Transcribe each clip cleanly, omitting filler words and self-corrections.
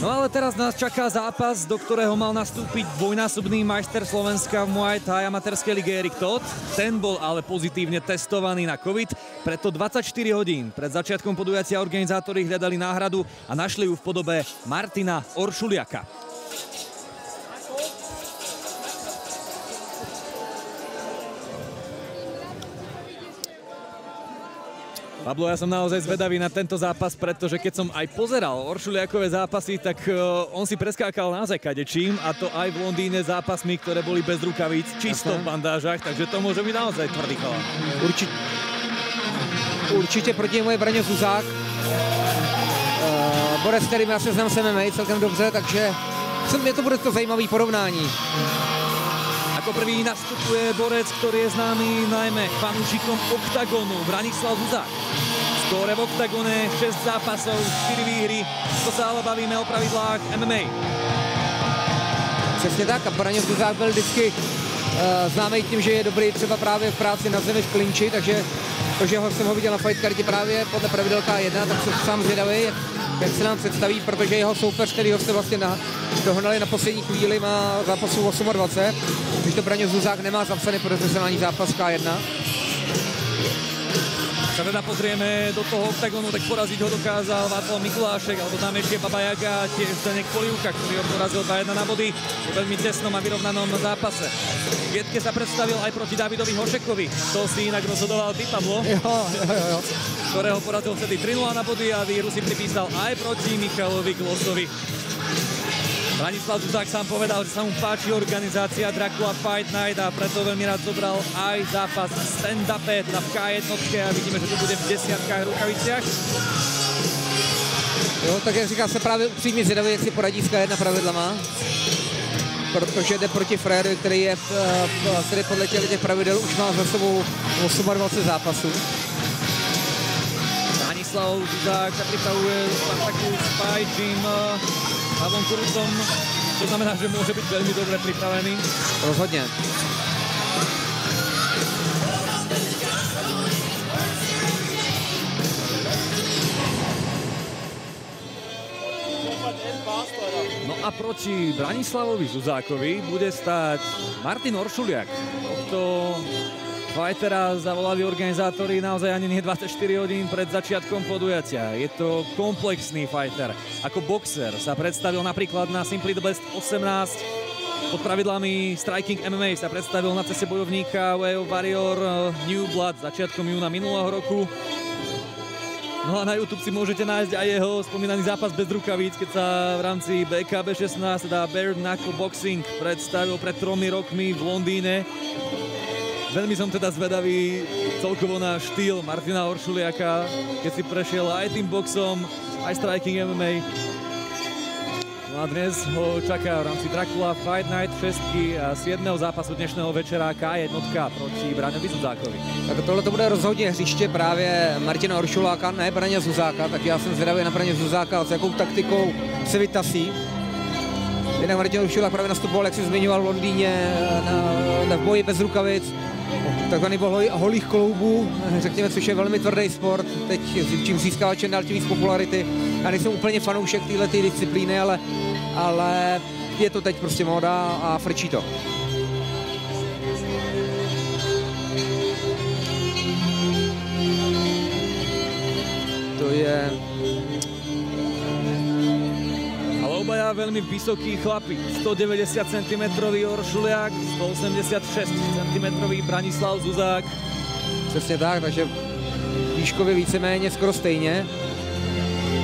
No ale teraz nás čaká zápas, do ktorého mal nastúpiť dvojnásobný majster Slovenska v Muay Thai amatérskej lige Erik Todt. Ten bol ale pozitívne testovaný na COVID, preto 24 hodín pred začiatkom podujatia organizátori hľadali náhradu a našli ju v podobe Martina Oršuliaka. Pablo, ja som naozaj zvedavý na tento zápas, pretože keď som aj pozeral Oršuliakové zápasy, tak on si preskákal naozaj kadečím, a to aj v Londýne zápasmi, ktoré boli bez rukavíc, čisto v bandážach, takže to môže byť naozaj tvrdý chalán. Určitě proti němu je Braňo Zuzák. Borec, který má seznam s MMA celkem dobře, takže je to bude to zajímavý porovnání. Ako prvý nastupuje borec, ktorý je známy najmä fanúšikom Oktagonu, Branislav Zuzák. Skóre v Oktagone 6 zápasov, 4 výhry, to sa ale bavíme o pravidlách MMA. Přesně tak, a Braňo Zuzák byl vždycky známý tím, že je dobrý třeba právě v práci na zemi v klinči, takže to, že jsem ho viděl na fight cardě právě podle pravidel K1, tak jsem sám zvědavý, jak se nám představí, protože jeho soupeř, který ho se vlastně dohnali na poslední chvíli, má zápasů 28, když to Braňo Zuzák nemá zapsaný profesionální zápas K1. Sa teda pozrieme do toho Oktagonu, tak poraziť ho dokázal Václav Mikulášek, alebo tam ešte Baba Jaga, tiež Zdeněk Polievka, ktorý ho porazil 2-1 na body v veľmi tesnom a vyrovnanom zápase. V Viedke sa predstavil aj proti Davidovi Hošekovi, to si inak rozhodoval ty, Pablo, ktorého porazil vtedy 3-0 na body a výhru si pripísal aj proti Michalovi Klosovi. Branislav Zuzák sám povedal, že sa mu páči organizácia Dracula Fight Night a preto veľmi rád zobral aj zápas v stand-upe, teda v K1 a vidíme, že to bude v 10 rukaviciach. Jo, tak jak říká, se právě upřímně zvědavý, jak si poradí s K1 pravidlama, protože jde proti Frérovi, který podle těch pravidel už má za sebou 28 zápasů. Branislav Zuzák sa pripravuje Spartacus Fight Gym Pavlom Kurucom, to znamená, že môže byť veľmi dobre pripravený. Rozhodne. No a proti Branislavovi Zuzákovi bude stáť Martin Oršuliak. Tohto fightera zavolali organizátori naozaj ani nie 24 hodín pred začiatkom podujatia. Je to komplexný fighter. Ako boxer sa predstavil napríklad na Simply the Best 18. Pod pravidlami Striking MMA sa predstavil na ceste bojovníka Way of Warrior New Blood začiatkom júna minulého roku. No a na YouTube si môžete nájsť aj jeho spomínaný zápas bez rukavíc, keď sa v rámci BKB 16, teda Bare Knuckle Boxing, predstavil pred 3 rokmi v Londýne. Veľmi som teda zvedavý celkovo na štýl Martina Oršuliaka, keď si prešiel aj tým boxom, aj Striking MMA. No a dnes ho čaká v rámci Dracula Fight Night 6 a 7. zápasu dnešného večera K1 proti Braňovi Zuzákovi. Tak tohle to bude rozhodně hřiště právě Martina Oršuláka, ne Braňa Zuzáka, tak já jsem zvědavý na Braňa Zuzáka, s jakou taktikou se vytasí. Jinak Martin Oršulák právě nastupoval, jak si zmiňoval, v Londýně na boji bez rukavic. Takzvaný boj holých kloubů, řekněme, což je velmi tvrdý sport, teď čím získává čím dál tím víc popularity. Já nejsem úplně fanoušek této disciplíny, ale je to teď prostě móda a frčí to. To je... Obaja veľmi vysokí chlapi, 190 cm Oršuliak, 186 cm Branislav Zuzák. Přesně tak, takže výškově víceméně skoro stejně.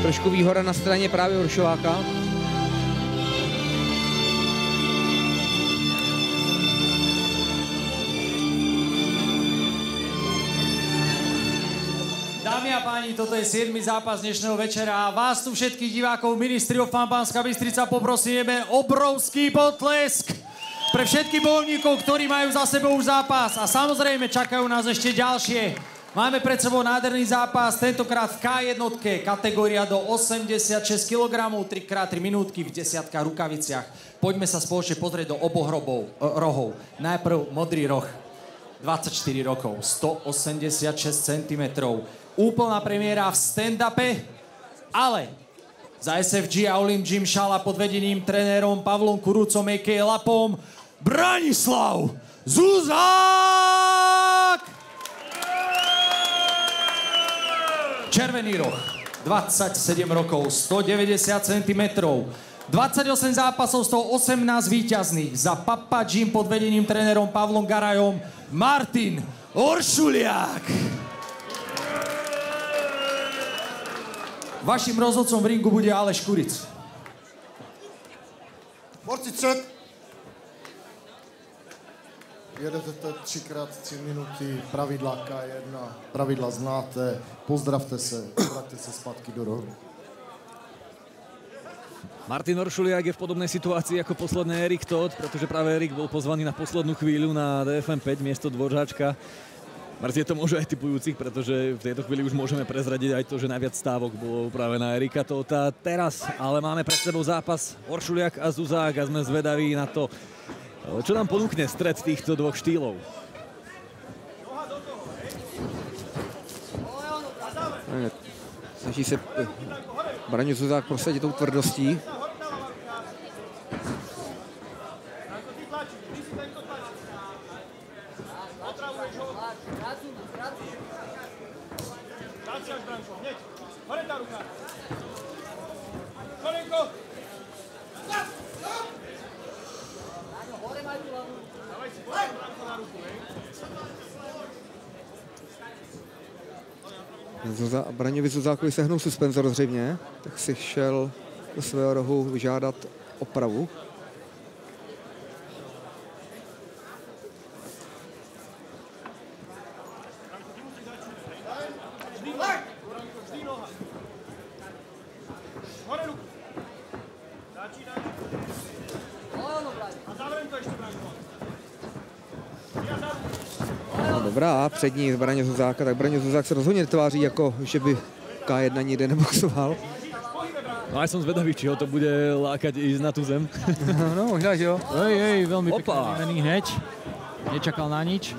Trošku výhoda na straně právě Oršuláka. Dámy a páni, toto je 7. zápas dnešného večera a vás tu všetkých divákov Ministry of Fun Banská Bystrica poprosíme obrovský potlesk pre všetkých bojovníkov, ktorí majú za sebou už zápas a samozrejme čakajú nás ešte ďalšie. Máme pred sebou nádherný zápas, tentokrát v K1, kategória do 86 kg, 3x3 minútky v 10 rukaviciach. Poďme sa spoločne pozrieť do oboch rohov. Najprv modrý roh, 24 rokov, 186 cm. Úplná premiéra v stand-upe, ale za SFG a Olim Gym Šala pod vedením trénerom Pavlom Kurucom a.k.a. Lapom Branislav Zuzák! Červený roh, 27 rokov, 190 cm, 28 zápasov, z toho 18 víťazných. Za Papa Gym pod vedením trénerom Pavlom Garajom Martin Oršuliak. Vašim rozhodcom v ringu bude Aleš Kuric. Borci před. Jedete 3x3 minuty, pravidla K1, pravidla znáte, pozdravte se, vraťte se zpátky do rohu. Martin Oršuliak je v podobnej situácii ako posledný Erik Todt, pretože práve Erik bol pozvaný na poslednú chvíľu na DFM 5 miesto Dvoržáčka. Mrzí to môže aj tipujúcich, pretože v tejto chvíli už môžeme prezradiť aj to, že najviac stávok bolo práve na Erika Todta. Teraz ale máme pred sebou zápas Oršuliak a Zuzák a sme zvedaví na to, čo nám ponúkne stret týchto dvoch štýlov. Snaží se Braňo Zuzák prosadit tou tvrdostí. Braňovi Zuzákovi sehnul suspenzor zřejmě, tak si šel do svého rohu vyžádat opravu. Dobrá, přední Braňo Zuzáka, tak Braňo Zuzák se rozhodně netváří, jako že by K1 nikde neboxoval. No aj som zvedavý, či ho to bude lákať ísť na tú zem. No, možná, že jo. Veľmi pekný výmený hneď. Nečakal na nič.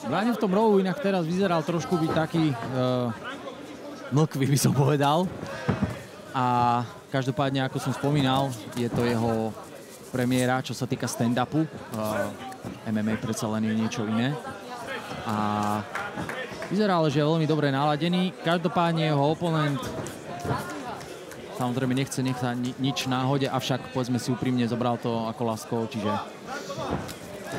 Braňo v tom rohu inak teraz vyzeral trošku byť taký mlkvý, by som povedal. A každopádne, ako som spomínal, je to jeho premiéra, čo sa týka stand-upu. MMA predsa len je niečo iné. A vyzerá ale, že je veľmi dobre naladený. Každopádne jeho oponent samozrejme nechce nechať nič náhode, avšak povedzme si úprimne, zobral to ako láskov, čiže...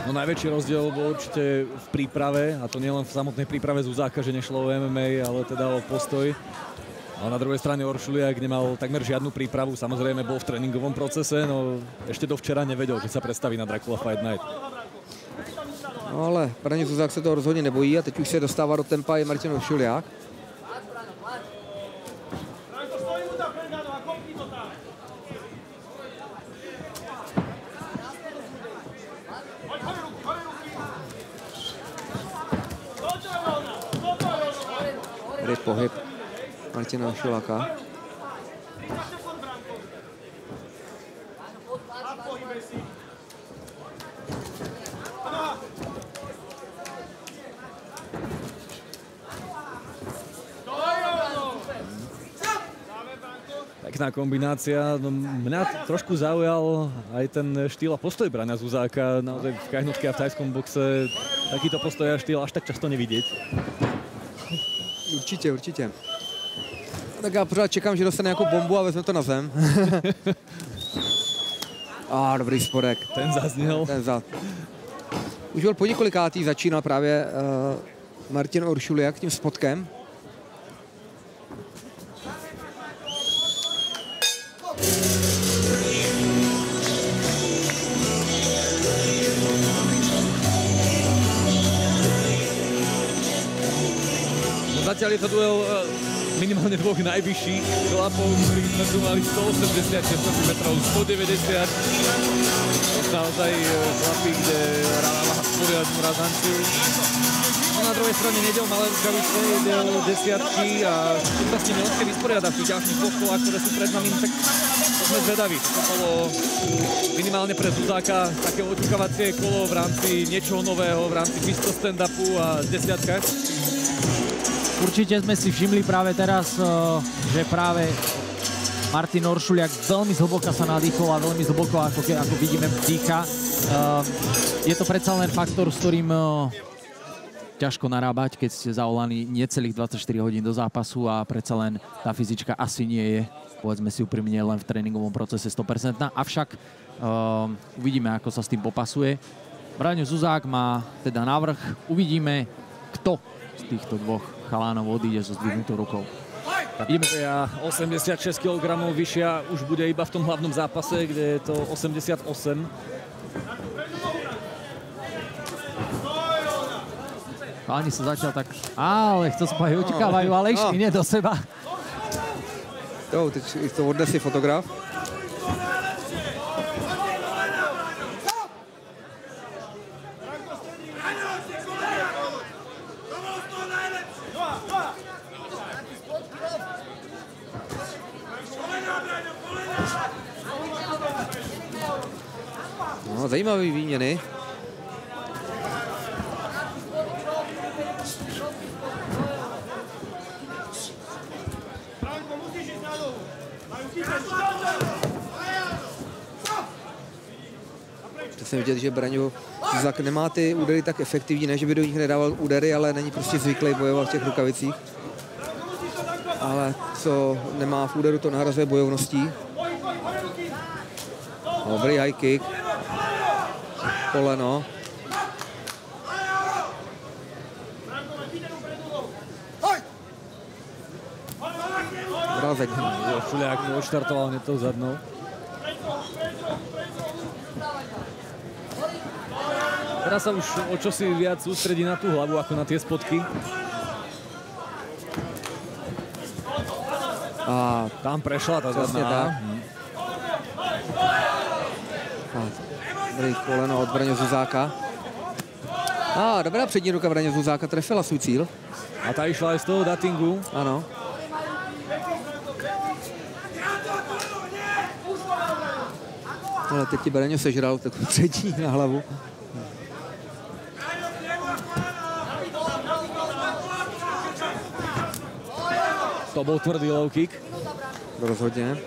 No najväčší rozdiel bol určite v príprave, a to nielen v samotnej príprave Zuzáka, že nešlo o MMA, ale teda o postoj. Ale na druhej strane Oršuliak nemal takmer žiadnu prípravu, samozrejme bol v tréningovom procese, no ešte dovčera nevedel, že sa predstaví na Dracula Fight Night. No ale Braňo Zuzák se toho rozhodně nebojí a teď už se dostává do tempa i Martin Oršuliak. Tady pohyb Martina Oršuliaka. Pekná kombinácia. No, mňa trošku zaujal aj ten štýl a postoj Braňa Zuzáka. Naozaj v kajnutke a v tajskom boxe takýto postoj a štýl až tak často nevidieť. Určitě, určitě. Tak já pořád čekám, že dostane nějakou bombu a vezme to na zem. Dobrý spodek. Ten zazněl. Už byl po několikátý, začínal právě Martin Oršuliak tím spodkem. Zatiaľ je to duel minimálne dvoch najvyšších chlapov, ktorých sme tu mali 186 cm, 190. Naozaj chlapí, kde ráva poriadnu razanciu. No na druhej strane nejde o malé rukavice, ide o desiatky a tu sa s nimi ľahké vysporiada v tých ďalších dvoch kolách, ktoré sú pred nami, tak to sme zvedaví. To bolo minimálne pre Zuzáka také očakávacie kolo v rámci niečoho nového, v rámci čisto stand-upu a desiatkách. Určite sme si všimli práve teraz, že práve Martin Oršuliak veľmi zhlboka sa nadýchol a veľmi zhlboko, ako vidíme, dýcha. Je to predsa len faktor, s ktorým ťažko narábať, keď ste zavolaní necelých 24 hodín do zápasu a predsa len tá fyzička asi nie je, povedzme si úprimne, len v tréningovom procese 100%. Avšak uvidíme, ako sa s tým popasuje. Braňo Zuzák má teda návrh. Uvidíme, kto z týchto dvoch chalánov odíde so zdvihnutou rukou. Ja 86 kg vyššia už bude iba v tom hlavnom zápase, kde je to 88. Páni sa zatiaľ tak, ale chcú spáť, očakávajú, ale išli nie do seba. Jo, teď to odnesí fotograf. No, zajímavé výměny. To jsem vidět, že Braňo Zuzák nemá ty údery tak efektivní, ne, že by do nich nedával údery, ale není prostě zvyklý bojovat v těch rukavicích. Ale co nemá v úderu, to nahrazuje bojovností. Dobrý high kick. Koleno. Rázek. Šuliak odštartoval hneď tou zadnou. Teraz sa už o čosi viac sústredí na tú hlavu, ako na tie spodky. A tam prešla tá zadná. Dobrý koleno od Braňo Zuzáka. Dobrá přední ruka Braňo Zuzáka, trefila svůj cíl. A ta išla aj z toho datingu. Ano. Ale teď ti Braňo sežral takovou přední na hlavu. To bol tvrdý low kick. Rozhodně.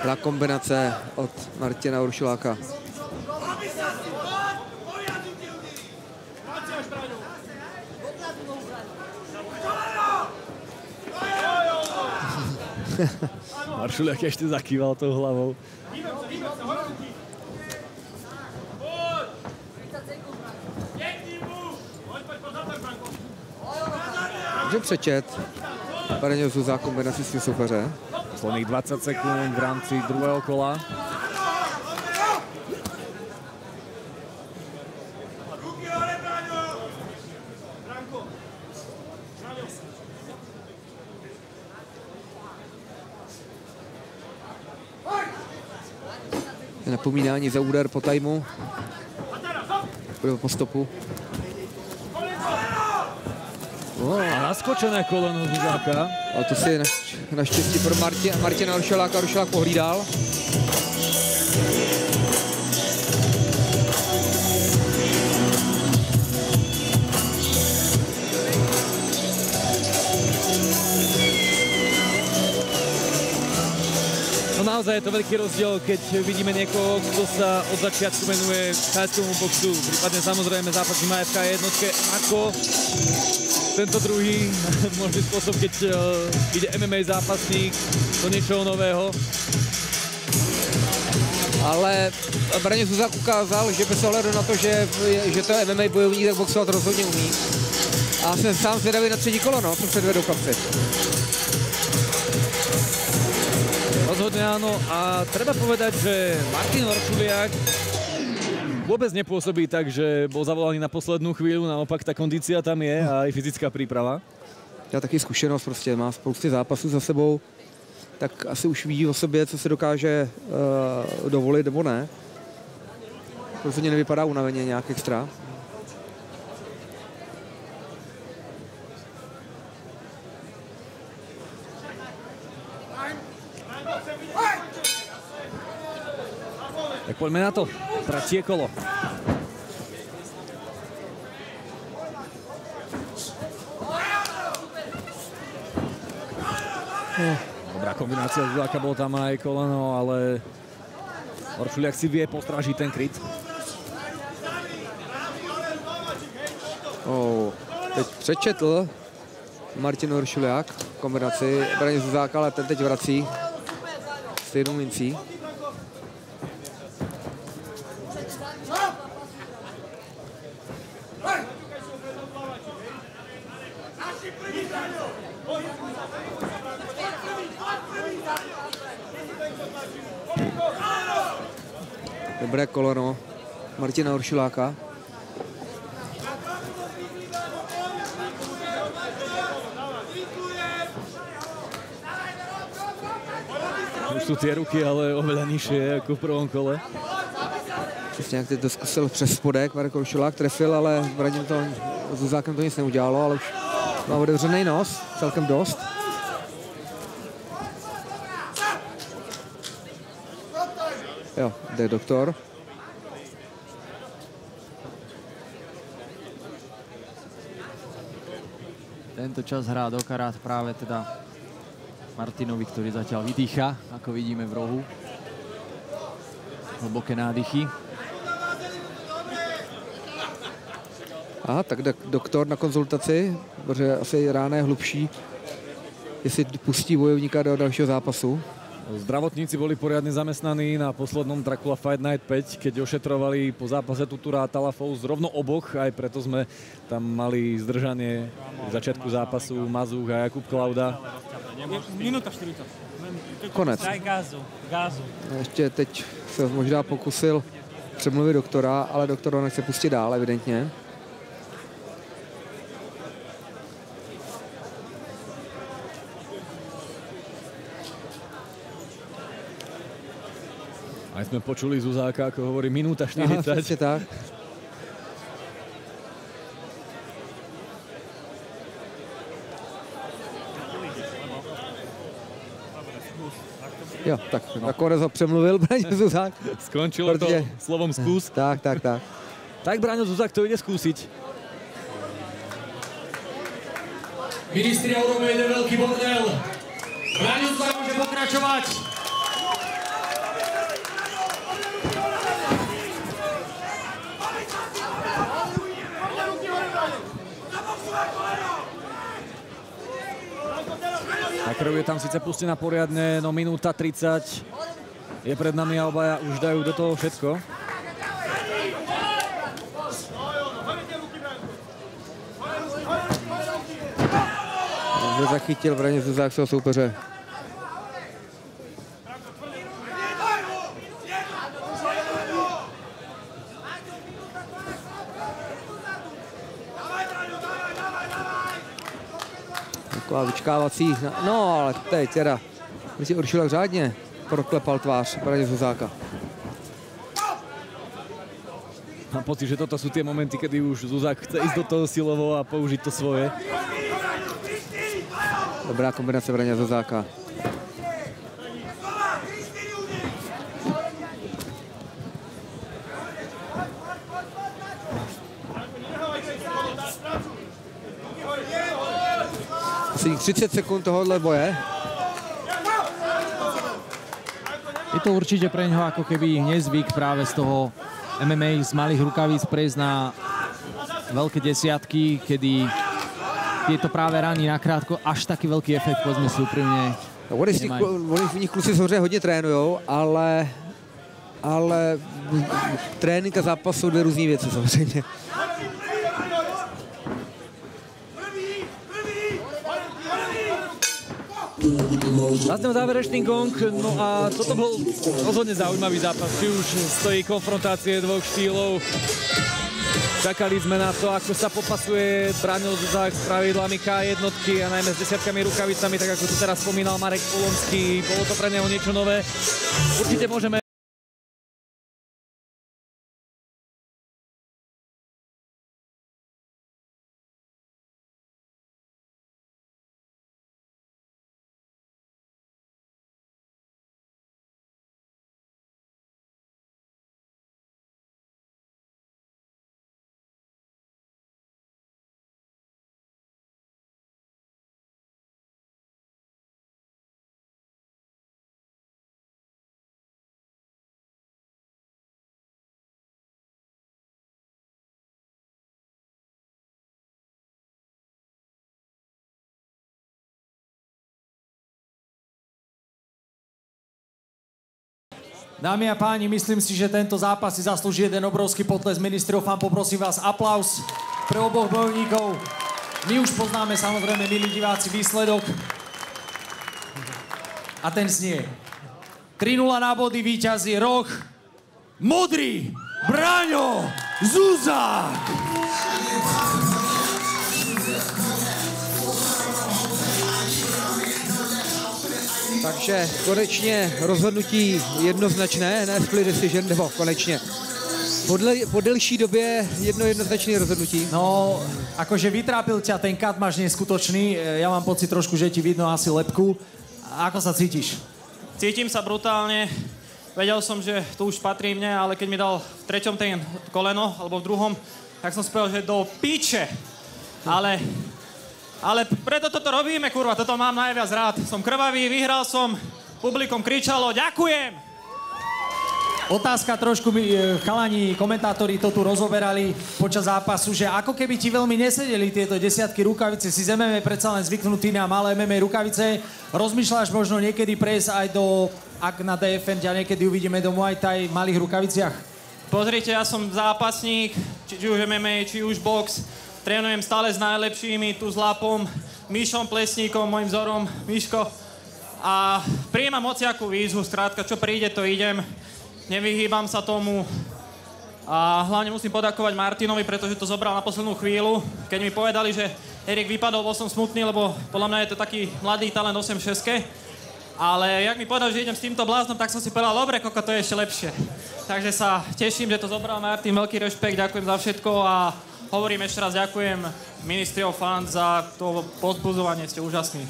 La kombinace od Martina Oršuláka. Oršuliak ešte zakýval tou hlavou. Že přečet Braňo Zuzák kombinaci s tím soupeře. Posledných 20 sekúnd v rámci druhého kola. Napomínání za úder po tajmu. Po stopu. A naskočené koleno Zuzáka. A to si naštěstí pro Martina Oršuláka Oršulák pohlídal. No naozaj je to veľký rozdiel, keď vidíme niekoho, kto sa od začiatku venuje thajskému boxu, prípadne samozrejme zápasy má FK jednotke, ako tento druhý možný spôsob, keď ide MMA zápasník do niečoho nového. Ale Braňo Zuzák ukázal, že bez ohledu na to, že to je MMA bojovník, tak boxovat rozhodně umí. A jsem sám zvědavý na třetí kolo, co předvedou chlapci. Rozhodne áno a treba povedať, že Martin Oršuliak vôbec nepôsobí tak, že bol zavolaný na poslednú chvíľu, naopak tá kondícia tam je a aj fyzická príprava. Já taky zkušenost, prostě má spousty zápasů za sebou, tak asi už ví o sobě, co se dokáže dovolit nebo ne. Rozhodně nevypadá unaveně nějak extra. Tak poďme na to. Tretie kolo. Dobrá kombinácia Zuzáka, bol tam aj koleno, ale Oršuliak si vie postrážiť ten kryt. Teď přečetl Martin Oršuliak kombinaci Braně Zuzáka, ale ten teď vrací stejnou mincí. Dobré koleno Martina Oršuláka. Už sú tie ruky, ale oveľa nižšie ako v prvom kole. Nějak teď to zkusil přes spodek, Marek Oršulák trefil, ale Braním to s Zuzákem to nic neudělalo, ale už má otevřený nos, celkem dost. Jo, jde doktor. Tento čas hrá do karát práve teda Martinovi, ktorý zatiaľ vydýcha, ako vidíme v rohu. Hlboké nádychy. Aha, tak jde doktor na konzultaci, protože asi rána je hlubší, jestli pustí bojovníka do dalšího zápasu. Zdravotníci boli poriadne zamestnaní na poslednom Dracula Fight Night 5, keď ošetrovali po zápase Tutura a Talafov rovno oboch, aj preto sme tam mali zdržanie v začiatku zápasu Mazúch a Jakub Klauda. Minuta 40. Konec. Daj gázu. Ještě teď se možná pokusil přemluvit doktora, ale doktor ho nechce pustit dál, evidentně. Aj sme počuli Zuzáka, ako hovorí, minúta 40. Aha, přesně tak. Jo, tak nakonec ho přemluvil Braňo Zuzák. Skončilo to slovom skús. Tak. Tak Braňo Zuzák to ide skúsiť. Ministri urobili jeden veľký bordel. Braňo Zuzák môže pokračovať. A krv je tam síce pustená poriadne, no minúta 30 je pred nami a obaja už dajú do toho všetko. Dobře zachytil Braňo Zuzák svého soupeře. Taková vyčkávací, no ale teď teda, když Oršulák řádně proklepal tvář Braňo Zuzáka. Mám pocit, že toto sú tie momenty, kedy už Zuzák chce ísť do toho silovo a použiť to svoje. Dobrá kombinace Braňa Zuzáka. Asi 30 sekúnd tohohle boje. Je to určite pre ňoho ako keby nezvyk práve z toho MMA z malých rukavíc prejsť na veľké desiatky, kedy tieto práve rány nakrátko až taký veľký efekt, povedzme si úprimne. Oni v nich kluci samozřejmě hodně trénujou, ale trénink a zápas jsou dvě různé věci samozřejmě. Zaznel záverečný gong, no a toto bol rozhodne zaujímavý zápas, či už z tej konfrontácie dvoch štýlov. Čakali sme na to, ako sa popasuje Braňo Zuzák s pravidlami K1 a najmä s desiatkami rukavicami, tak ako tu teraz spomínal Marek Polonský. Bolo to pre neho niečo nové. Určite môžeme Dámy a páni, myslím si, že tento zápas si zaslúži jeden obrovský potles. Ministri of Fun, poprosím vás aplaus pre oboch bojovníkov. My už poznáme samozrejme, milí diváci, výsledok. A ten znie. 3-0 na body, víťazí roh modrý Braňo Zuzák. Takže konečně rozhodnutí jednoznačné, ne split decision, nebo konečně. Po delší době jednoznačné rozhodnutí. No, akože vytrápil ťa ten kat, máš neskutočný. Ja mám pocit trošku, že ti vidno asi lebku. Ako sa cítiš? Cítim sa brutálne. Vedel som, že to už patrí mne, ale keď mi dal v treťom ten koleno, alebo v druhom, tak som spel, že do piče. Ale preto toto robíme, kurva, toto mám najviac rád. Som krvavý, vyhral som, publikum kričalo, ďakujem! Otázka trošku, chalani, komentátori to tu rozoberali počas zápasu, že ako keby ti veľmi nesedeli tieto desiatky rukavice, si z MMA predsa len zvyknutý na malé MMA rukavice. Rozmýšľaš možno niekedy prejsť aj do, ak na DFN ťa niekedy uvidíme do Muay Thai v malých rukaviciach? Pozrite, ja som zápasník, či už MMA, či už box. Trénujem stále s najlepšími, tu s Lapom, Míšom Plesníkom, môjim vzorom, Míško. A prijímam hociakú výzvu, skrátka, čo príde, to idem. Nevyhýbam sa tomu. A hlavne musím poďakovať Martinovi, pretože to zobral na poslednú chvíľu. Keď mi povedali, že Erik vypadol, bol som smutný, lebo podľa mňa je to taký mladý talent 8-6. Ale jak mi povedal, že idem s týmto bláznom, tak som si povedal, dobre, koko, to je ešte lepšie. Takže sa teším, že to zobral Martin, veľký rešpekt, ďakujem za všetko a hovorím ešte raz, ďakujem Ministry of Fun za to povzbudzovanie, ste úžasní.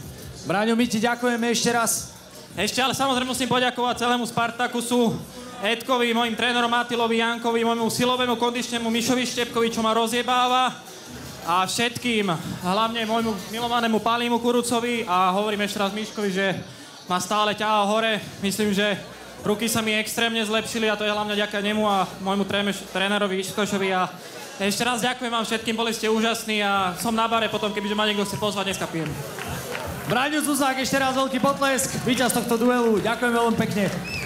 Braňo, my ti ďakujeme ešte raz. Ešte, ale samozrejme musím poďakovať celému Spartakusu, Edkovi, mojim trénerom Atilovi Jankovi, môjmu silovému kondičnému Mišovi Štepkovi, čo ma rozjebáva a všetkým, hlavne môjmu milovanému Palimu Kurucovi a hovorím ešte raz Miškovi, že ma stále ťahá hore. Myslím, že ruky sa mi extrémne zlepšili a to je hlavne vďaka nemu a môjmu trénerovi Iškošovi a ešte raz ďakujem vám všetkým, boli ste úžasní a som na bare potom, kebyže ma niekto chce pozvať, dneska pijem. Braňo Zuzák, ešte raz veľký potlesk, víťaz tohto duelu, ďakujem veľmi pekne.